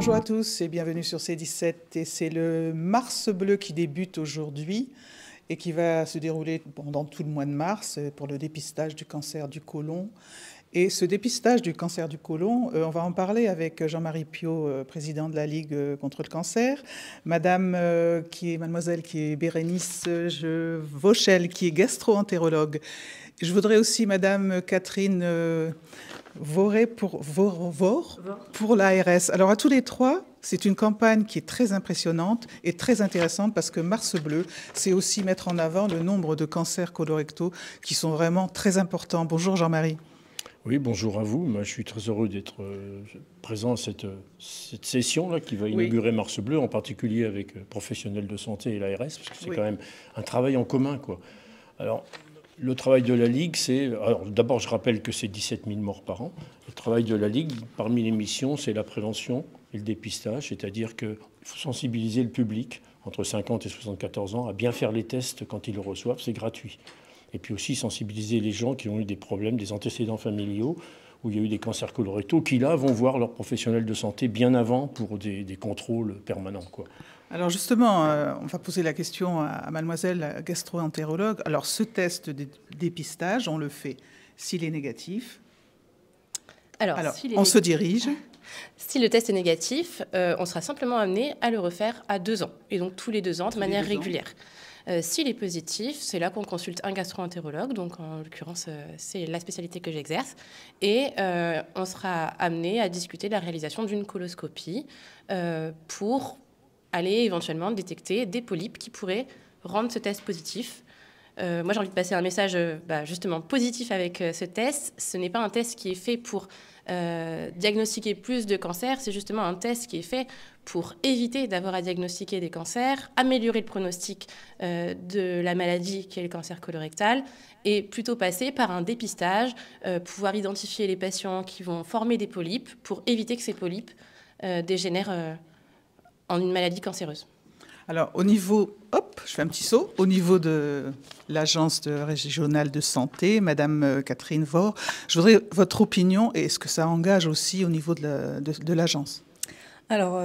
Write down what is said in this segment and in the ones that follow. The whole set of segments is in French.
Bonjour à tous et bienvenue sur C17. Et c'est le Mars Bleu qui débute aujourd'hui et qui va se dérouler pendant tout le mois de mars pour le dépistage du cancer du côlon. Et ce dépistage du cancer du côlon, on va en parler avec Jean-Marie Piot, président de la Ligue contre le cancer, mademoiselle qui est Bérénice Vauchel, qui est gastro-entérologue. Je voudrais aussi madame Catherine Voré pour l'ARS. Alors à tous les trois, c'est une campagne qui est très impressionnante et très intéressante parce que Mars Bleu, c'est aussi mettre en avant le nombre de cancers colorectaux qui sont vraiment très importants. Bonjour Jean-Marie. Oui, bonjour à vous. Moi, je suis très heureux d'être présent à cette session-là qui va inaugurer Mars Bleu, en particulier avec professionnels de santé et l'ARS, parce que c'est quand même un travail en commun, quoi. Alors, le travail de la Ligue, c'est... Alors, d'abord, je rappelle que c'est 17 000 morts par an. Le travail de la Ligue, parmi les missions, c'est la prévention et le dépistage, c'est-à-dire qu'il faut sensibiliser le public entre 50 et 74 ans à bien faire les tests quand ils le reçoivent, c'est gratuit. Et puis aussi sensibiliser les gens qui ont eu des problèmes, des antécédents familiaux, où il y a eu des cancers colorectaux, qui là vont voir leurs professionnels de santé bien avant pour des contrôles permanents, quoi. Alors justement, on va poser la question à mademoiselle la gastro-entérologue. Alors ce test de dépistage, on le fait s'il est négatif. Alors on se dirige. Si le test est négatif, on sera simplement amené à le refaire à 2 ans, et donc tous les 2 ans de manière régulière. S'il est positif, c'est là qu'on consulte un gastro-entérologue, donc en l'occurrence, c'est la spécialité que j'exerce, et on sera amené à discuter de la réalisation d'une coloscopie pour aller éventuellement détecter des polypes qui pourraient rendre ce test positif. Moi, j'ai envie de passer un message justement positif avec ce test. Ce n'est pas un test qui est fait pour diagnostiquer plus de cancers, c'est justement un test qui est fait pour éviter d'avoir à diagnostiquer des cancers, améliorer le pronostic de la maladie qui est le cancer colorectal, et plutôt passer par un dépistage, pouvoir identifier les patients qui vont former des polypes pour éviter que ces polypes dégénèrent en une maladie cancéreuse. Alors, au niveau, je fais un petit saut, au niveau de l'agence régionale de santé, madame Catherine Vore, je voudrais votre opinion et est-ce que ça engage aussi au niveau de l'agence ? Alors,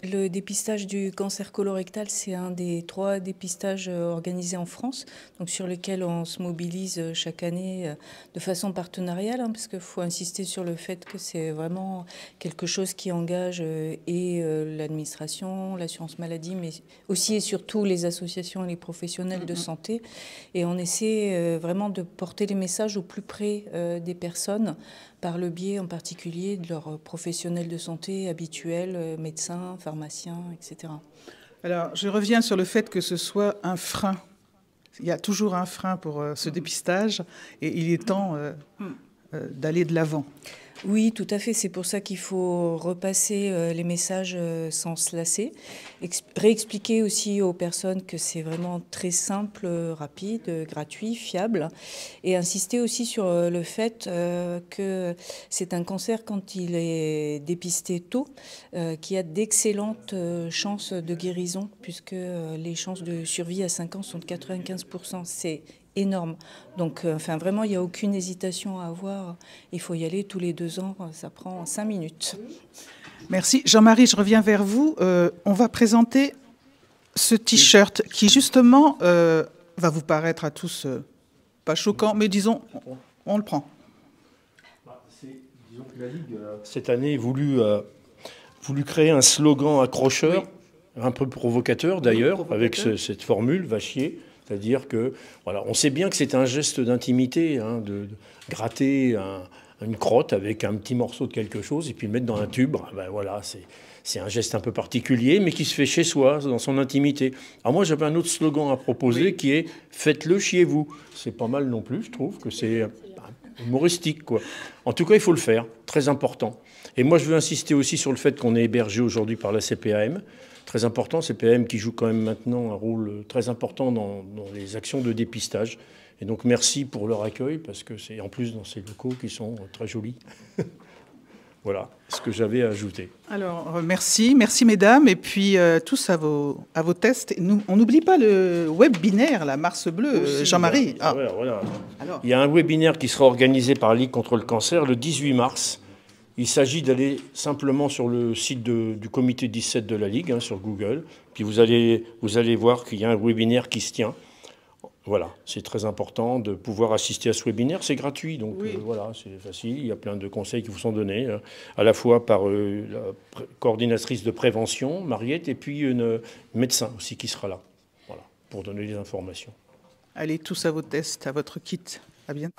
le dépistage du cancer colorectal, c'est un des 3 dépistages organisés en France, donc sur lesquels on se mobilise chaque année de façon partenariale, parce qu'il faut insister sur le fait que c'est vraiment quelque chose qui engage l'administration, l'assurance maladie, mais aussi et surtout les associations et les professionnels de santé. Et on essaie vraiment de porter les messages au plus près des personnes, par le biais en particulier de leurs professionnels de santé habituels, médecins, pharmaciens, etc. Alors, je reviens sur le fait que ce soit un frein. Il y a toujours un frein pour ce dépistage et il est temps d'aller de l'avant. Oui, tout à fait. C'est pour ça qu'il faut repasser les messages sans se lasser. Réexpliquer aussi aux personnes que c'est vraiment très simple, rapide, gratuit, fiable. Et insister aussi sur le fait que c'est un cancer, quand il est dépisté tôt, qui a d'excellentes chances de guérison, puisque les chances de survie à 5 ans sont de 95%. C'est énorme. Donc, vraiment, il n'y a aucune hésitation à avoir. Il faut y aller tous les 2 ans. Ça prend 5 minutes. Merci. Jean-Marie, je reviens vers vous. On va présenter ce T-shirt qui, justement, va vous paraître à tous pas choquant, mais disons, on le prend. Disons que la Ligue, cette année, voulu créer un slogan accrocheur, un peu provocateur d'ailleurs, avec cette formule, va chier. C'est-à-dire que, voilà, on sait bien que c'est un geste d'intimité, de gratter une crotte avec un petit morceau de quelque chose et puis le mettre dans un tube. Voilà, c'est un geste un peu particulier, mais qui se fait chez soi, dans son intimité. Alors moi, j'avais un autre slogan à proposer qui est « Faites-le chez vous ». C'est pas mal non plus, je trouve que c'est humoristique, quoi. En tout cas, il faut le faire, très important. Et moi, je veux insister aussi sur le fait qu'on est hébergé aujourd'hui par la CPAM. Très important, CPAM qui joue quand même maintenant un rôle très important dans les actions de dépistage. Et donc merci pour leur accueil, parce que c'est en plus dans ces locaux qui sont très jolis. Voilà ce que j'avais à ajouter. Alors merci mesdames, et puis tous à vos tests. On n'oublie pas le webinaire, la Mars Bleu, Jean-Marie. Voilà. Alors. Il y a un webinaire qui sera organisé par la Ligue contre le cancer le 18 mars. Il s'agit d'aller simplement sur le site du comité 17 de la Ligue, sur Google. Puis vous allez voir qu'il y a un webinaire qui se tient. Voilà, c'est très important de pouvoir assister à ce webinaire. C'est gratuit, donc oui. voilà, c'est facile. Il y a plein de conseils qui vous sont donnés, à la fois par la coordinatrice de prévention, Mariette, et puis une médecin aussi qui sera là, voilà, pour donner des informations. Allez tous à vos tests, à votre kit. À bientôt.